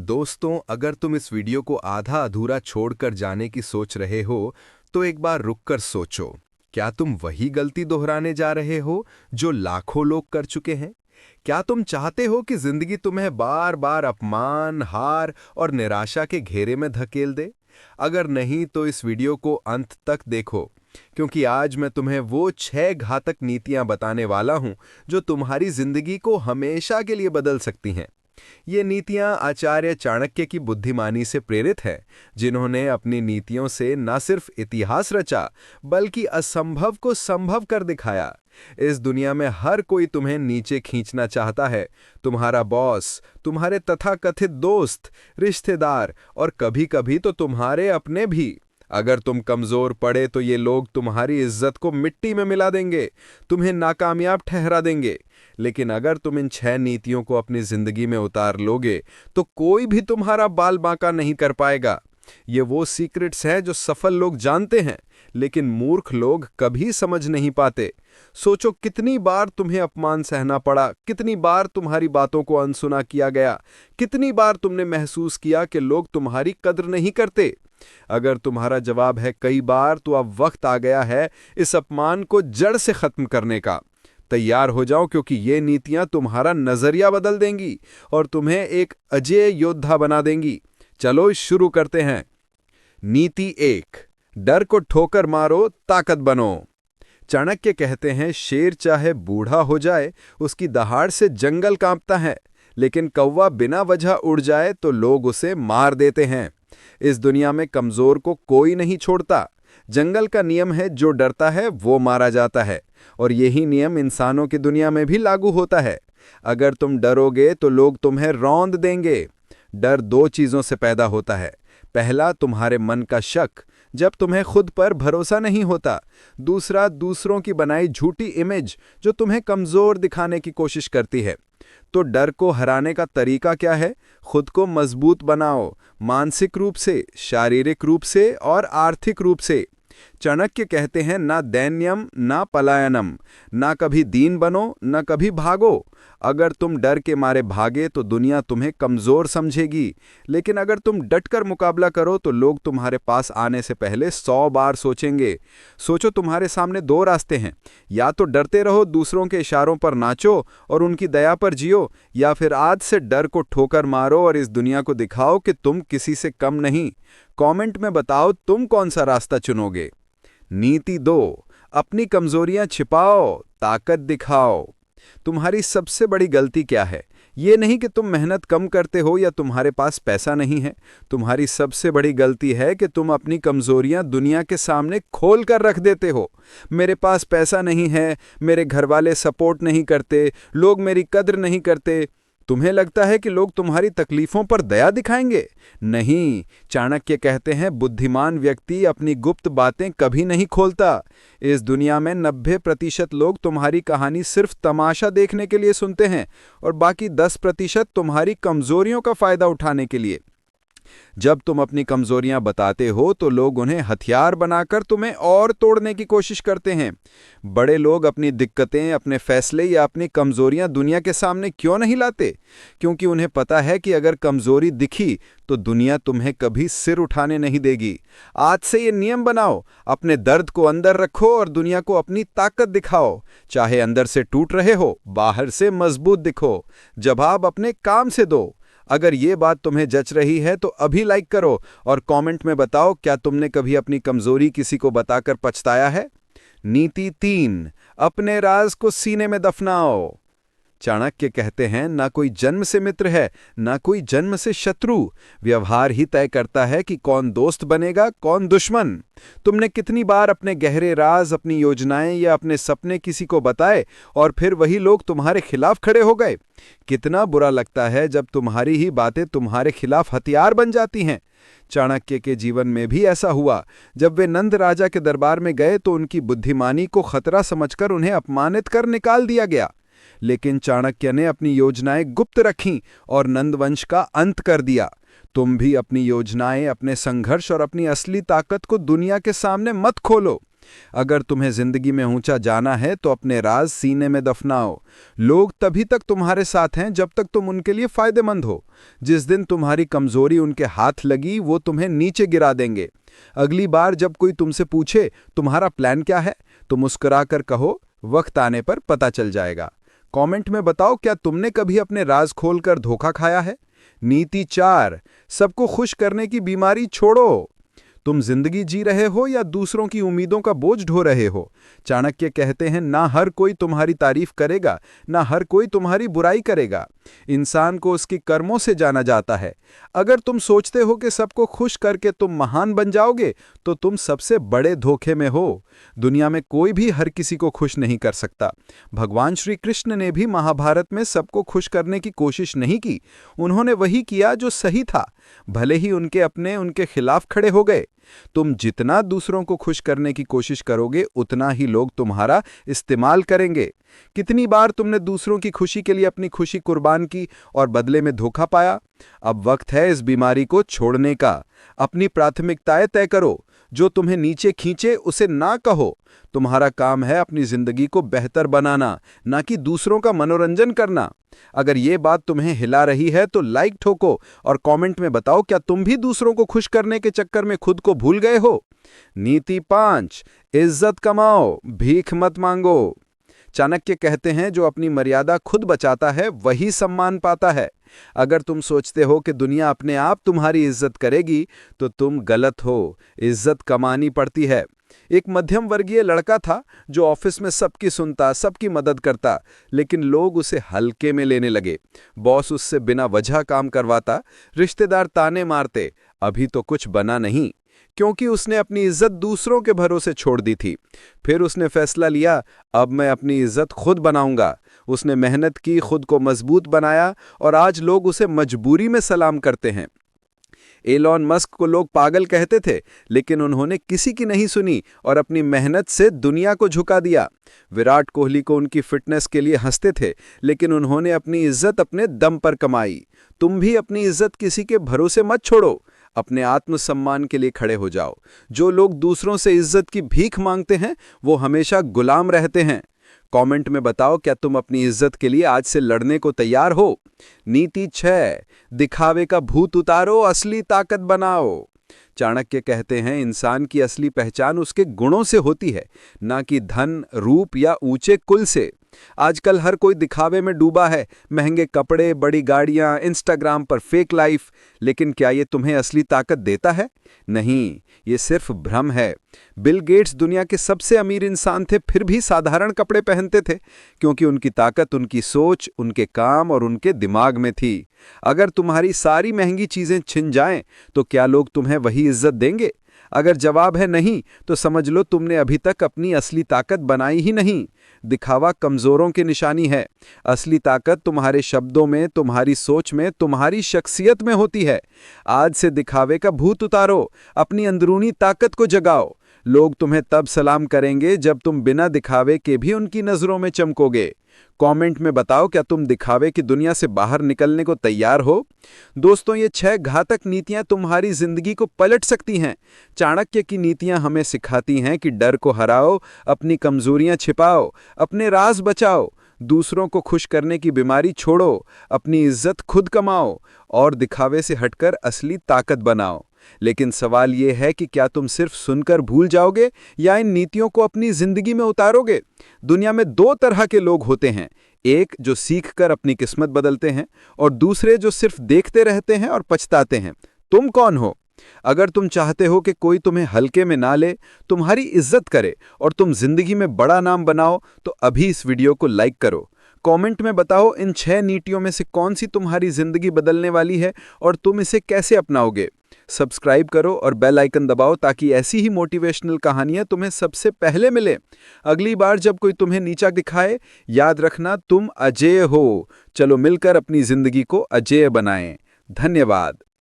दोस्तों, अगर तुम इस वीडियो को आधा अधूरा छोड़कर जाने की सोच रहे हो, तो एक बार रुककर सोचो। क्या तुम वही गलती दोहराने जा रहे हो जो लाखों लोग कर चुके हैं? क्या तुम चाहते हो कि जिंदगी तुम्हें बार बार अपमान, हार और निराशा के घेरे में धकेल दे? अगर नहीं, तो इस वीडियो को अंत तक देखो, क्योंकि आज मैं तुम्हें वो 6 घातक नीतियां बताने वाला हूं जो तुम्हारी जिंदगी को हमेशा के लिए बदल सकती हैं। ये नीतियां आचार्य चाणक्य की बुद्धिमानी से प्रेरित हैं, जिन्होंने अपनी नीतियों से न सिर्फ इतिहास रचा, बल्कि असंभव को संभव कर दिखाया। इस दुनिया में हर कोई तुम्हें नीचे खींचना चाहता है। तुम्हारा बॉस, तुम्हारे तथाकथित दोस्त, रिश्तेदार और कभी-कभी तो तुम्हारे अपने भी। अगर तुम कमजोर पड़े तो ये लोग तुम्हारी इज्जत को मिट्टी में मिला देंगे, तुम्हें नाकामयाब ठहरा देंगे। लेकिन अगर तुम इन 6 नीतियों को अपनी जिंदगी में उतार लोगे, तो कोई भी तुम्हारा बाल बांका नहीं कर पाएगा। ये वो सीक्रेट्स हैं जो सफल लोग जानते हैं, लेकिन मूर्ख लोग कभी समझ नहीं पाते। सोचो, कितनी बार तुम्हें अपमान सहना पड़ा, कितनी बार तुम्हारी बातों को अनसुना किया गया, कितनी बार तुमने महसूस किया कि लोग तुम्हारी कद्र नहीं करते। अगर तुम्हारा जवाब है कई बार, तो अब वक्त आ गया है इस अपमान को जड़ से खत्म करने का। तैयार हो जाओ, क्योंकि ये नीतियां तुम्हारा नजरिया बदल देंगी और तुम्हें एक अजेय योद्धा बना देंगी। चलो शुरू करते हैं। नीति 1, डर को ठोकर मारो, ताकत बनो। चाणक्य कहते हैं, शेर चाहे बूढ़ा हो जाए, उसकी दहाड़ से जंगल कांपता है, लेकिन कौवा बिना वजह उड़ जाए तो लोग उसे मार देते हैं। इस दुनिया में कमजोर को कोई नहीं छोड़ता। जंगल का नियम है, जो डरता है वो मारा जाता है, और यही नियम इंसानों की दुनिया में भी लागू होता है। अगर तुम डरोगे तो लोग तुम्हें रौंद देंगे। डर 2 चीजों से पैदा होता है। पहला, तुम्हारे मन का शक, जब तुम्हें खुद पर भरोसा नहीं होता। दूसरा, दूसरों की बनाई झूठी इमेज, जो तुम्हें कमजोर दिखाने की कोशिश करती है। तो डर को हराने का तरीका क्या है? खुद को मजबूत बनाओ, मानसिक रूप से, शारीरिक रूप से और आर्थिक रूप से। चाणक्य कहते हैं, ना दैन्यम ना पलायनम, ना कभी दीन बनो ना कभी भागो। अगर तुम डर के मारे भागे तो दुनिया तुम्हें कमजोर समझेगी, लेकिन अगर तुम डटकर मुकाबला करो तो लोग तुम्हारे पास आने से पहले 100 बार सोचेंगे। सोचो, तुम्हारे सामने 2 रास्ते हैं। या तो डरते रहो, दूसरों के इशारों पर नाचो और उनकी दया पर जियो, या फिर आज से डर को ठोकर मारो और इस दुनिया को दिखाओ कि तुम किसी से कम नहीं। कमेंट में बताओ, तुम कौन सा रास्ता चुनोगे। नीति 2, अपनी कमजोरियां छिपाओ, ताकत दिखाओ। तुम्हारी सबसे बड़ी गलती क्या है? ये नहीं कि तुम मेहनत कम करते हो या तुम्हारे पास पैसा नहीं है। तुम्हारी सबसे बड़ी गलती है कि तुम अपनी कमजोरियां दुनिया के सामने खोल कर रख देते हो। मेरे पास पैसा नहीं है, मेरे घर वाले सपोर्ट नहीं करते, लोग मेरी कद्र नहीं करते। तुम्हें लगता है कि लोग तुम्हारी तकलीफों पर दया दिखाएंगे? नहीं, चाणक्य कहते हैं, बुद्धिमान व्यक्ति अपनी गुप्त बातें कभी नहीं खोलता। इस दुनिया में 90% लोग तुम्हारी कहानी सिर्फ तमाशा देखने के लिए सुनते हैं, और बाकी 10% तुम्हारी कमजोरियों का फायदा उठाने के लिए। जब तुम अपनी कमजोरियां बताते हो तो लोग उन्हें हथियार बनाकर तुम्हें और तोड़ने की कोशिश करते हैं। बड़े लोग अपनी दिक्कतें, अपने फैसले या अपनी कमजोरियां दुनिया के सामने क्यों नहीं लाते? क्योंकि उन्हें पता है कि अगर कमजोरी दिखी तो दुनिया तुम्हें कभी सिर उठाने नहीं देगी। आज से ये नियम बनाओ, अपने दर्द को अंदर रखो और दुनिया को अपनी ताकत दिखाओ। चाहे अंदर से टूट रहे हो, बाहर से मजबूत दिखो। जवाब अपने काम से दो। अगर ये बात तुम्हें जच रही है तो अभी लाइक करो और कमेंट में बताओ, क्या तुमने कभी अपनी कमजोरी किसी को बताकर पछताया है। नीति 3, अपने राज को सीने में दफनाओ। चाणक्य कहते हैं, ना कोई जन्म से मित्र है, ना कोई जन्म से शत्रु। व्यवहार ही तय करता है कि कौन दोस्त बनेगा, कौन दुश्मन। तुमने कितनी बार अपने गहरे राज, अपनी योजनाएं या अपने सपने किसी को बताए और फिर वही लोग तुम्हारे खिलाफ खड़े हो गए? कितना बुरा लगता है जब तुम्हारी ही बातें तुम्हारे खिलाफ हथियार बन जाती हैं। चाणक्य के जीवन में भी ऐसा हुआ। जब वे नंद राजा के दरबार में गए तो उनकी बुद्धिमानी को खतरा समझकर उन्हें अपमानित कर निकाल दिया गया। लेकिन चाणक्य ने अपनी योजनाएं गुप्त रखीं और नंदवंश का अंत कर दिया। तुम भी अपनी योजनाएं, अपने संघर्ष और अपनी असली ताकत को दुनिया के सामने मत खोलो। अगर तुम्हें जिंदगी में ऊंचा जाना है तो अपने राज सीने में दफनाओ। लोग तभी तक तुम्हारे साथ हैं जब तक तुम उनके लिए फायदेमंद हो। जिस दिन तुम्हारी कमजोरी उनके हाथ लगी वो तुम्हें नीचे गिरा देंगे। अगली बार जब कोई तुमसे पूछे तुम्हारा प्लान क्या है, तो मुस्कुराकर कहो वक्त आने पर पता चल जाएगा। कमेंट में बताओ, क्या तुमने कभी अपने राज खोलकर धोखा खाया है? नीति 4, सबको खुश करने की बीमारी छोड़ो। तुम जिंदगी जी रहे हो या दूसरों की उम्मीदों का बोझ ढो रहे हो? चाणक्य कहते हैं, ना हर कोई तुम्हारी तारीफ करेगा, ना हर कोई तुम्हारी बुराई करेगा। इंसान को उसके कर्मों से जाना जाता है। अगर तुम सोचते हो कि सबको खुश करके तुम महान बन जाओगे, तो तुम सबसे बड़े धोखे में हो। दुनिया में कोई भी हर किसी को खुश नहीं कर सकता। भगवान श्री कृष्ण ने भी महाभारत में सबको खुश करने की कोशिश नहीं की। उन्होंने वही किया जो सही था, भले ही उनके अपने उनके खिलाफ खड़े हो गए। तुम जितना दूसरों को खुश करने की कोशिश करोगे, उतना ही लोग तुम्हारा इस्तेमाल करेंगे। कितनी बार तुमने दूसरों की खुशी के लिए अपनी खुशी कुर्बान की और बदले में धोखा पाया? अब वक्त है इस बीमारी को छोड़ने का। अपनी प्राथमिकताएं तय करो। जो तुम्हें नीचे खींचे उसे ना कहो। तुम्हारा काम है अपनी जिंदगी को बेहतर बनाना, ना कि दूसरों का मनोरंजन करना। अगर ये बात तुम्हें हिला रही है तो लाइक ठोको और कमेंट में बताओ, क्या तुम भी दूसरों को खुश करने के चक्कर में खुद को भूल गए हो? नीति 5, इज्जत कमाओ, भीख मत मांगो। चाणक्य कहते हैं, जो अपनी मर्यादा खुद बचाता है वही सम्मान पाता है। अगर तुम सोचते हो कि दुनिया अपने आप तुम्हारी इज्जत करेगी, तो तुम गलत हो। इज्जत कमानी पड़ती है। एक मध्यम वर्गीय लड़का था जो ऑफिस में सबकी सुनता, सबकी मदद करता, लेकिन लोग उसे हल्के में लेने लगे। बॉस उससे बिना वजह काम करवाता, रिश्तेदार ताने मारते। अभी तो कुछ बना नहीं, क्योंकि उसने अपनी इज्जत दूसरों के भरोसे छोड़ दी थी। फिर उसने फैसला लिया, अब मैं अपनी इज्जत खुद बनाऊंगा। उसने मेहनत की, खुद को मजबूत बनाया और आज लोग उसे मजबूरी में सलाम करते हैं। एलॉन मस्क को लोग पागल कहते थे, लेकिन उन्होंने किसी की नहीं सुनी और अपनी मेहनत से दुनिया को झुका दिया। विराट कोहली को उनकी फिटनेस के लिए हंसते थे, लेकिन उन्होंने अपनी इज्जत अपने दम पर कमाई। तुम भी अपनी इज्जत किसी के भरोसे मत छोड़ो। अपने आत्मसम्मान के लिए खड़े हो जाओ। जो लोग दूसरों से इज्जत की भीख मांगते हैं, वो हमेशा गुलाम रहते हैं। कमेंट में बताओ, क्या तुम अपनी इज्जत के लिए आज से लड़ने को तैयार हो? नीति 6, दिखावे का भूत उतारो, असली ताकत बनाओ। चाणक्य कहते हैं, इंसान की असली पहचान उसके गुणों से होती है, ना कि धन, रूप या ऊंचे कुल से। आजकल हर कोई दिखावे में डूबा है। महंगे कपड़े, बड़ी गाड़ियां, इंस्टाग्राम पर फेक लाइफ। लेकिन क्या ये तुम्हें असली ताकत देता है? नहीं, ये सिर्फ भ्रम है। बिल गेट्स दुनिया के सबसे अमीर इंसान थे, फिर भी साधारण कपड़े पहनते थे, क्योंकि उनकी ताकत उनकी सोच, उनके काम और उनके दिमाग में थी। अगर तुम्हारी सारी महंगी चीजें छिन जाएं, तो क्या लोग तुम्हें वही इज्जत देंगे? अगर जवाब है नहीं, तो समझ लो तुमने अभी तक अपनी असली ताकत बनाई ही नहीं। दिखावा कमजोरों की निशानी है। असली ताकत तुम्हारे शब्दों में, तुम्हारी सोच में, तुम्हारी शख्सियत में होती है। आज से दिखावे का भूत उतारो, अपनी अंदरूनी ताकत को जगाओ। लोग तुम्हें तब सलाम करेंगे जब तुम बिना दिखावे के भी उनकी नजरों में चमकोगे। कमेंट में बताओ, क्या तुम दिखावे की दुनिया से बाहर निकलने को तैयार हो? दोस्तों, ये 6 घातक नीतियां तुम्हारी जिंदगी को पलट सकती हैं। चाणक्य की नीतियां हमें सिखाती हैं कि डर को हराओ, अपनी कमजोरियां छिपाओ, अपने राज बचाओ, दूसरों को खुश करने की बीमारी छोड़ो, अपनी इज्जत खुद कमाओ और दिखावे से हटकर असली ताकत बनाओ। लेकिन सवाल यह है कि क्या तुम सिर्फ सुनकर भूल जाओगे या इन नीतियों को अपनी जिंदगी में उतारोगे? दुनिया में 2 तरह के लोग होते हैं, एक जो सीखकर अपनी किस्मत बदलते हैं और दूसरे जो सिर्फ देखते रहते हैं और पछताते हैं। तुम कौन हो? अगर तुम चाहते हो कि कोई तुम्हें हल्के में ना ले, तुम्हारी इज्जत करे और तुम जिंदगी में बड़ा नाम बनाओ, तो अभी इस वीडियो को लाइक करो। कमेंट में बताओ, इन 6 नीतियों में से कौन सी तुम्हारी जिंदगी बदलने वाली है और तुम इसे कैसे अपनाओगे। सब्सक्राइब करो और बेल आइकन दबाओ ताकि ऐसी ही मोटिवेशनल कहानियां तुम्हें सबसे पहले मिले। अगली बार जब कोई तुम्हें नीचा दिखाए, याद रखना तुम अजेय हो। चलो मिलकर अपनी जिंदगी को अजेय बनाएं। धन्यवाद।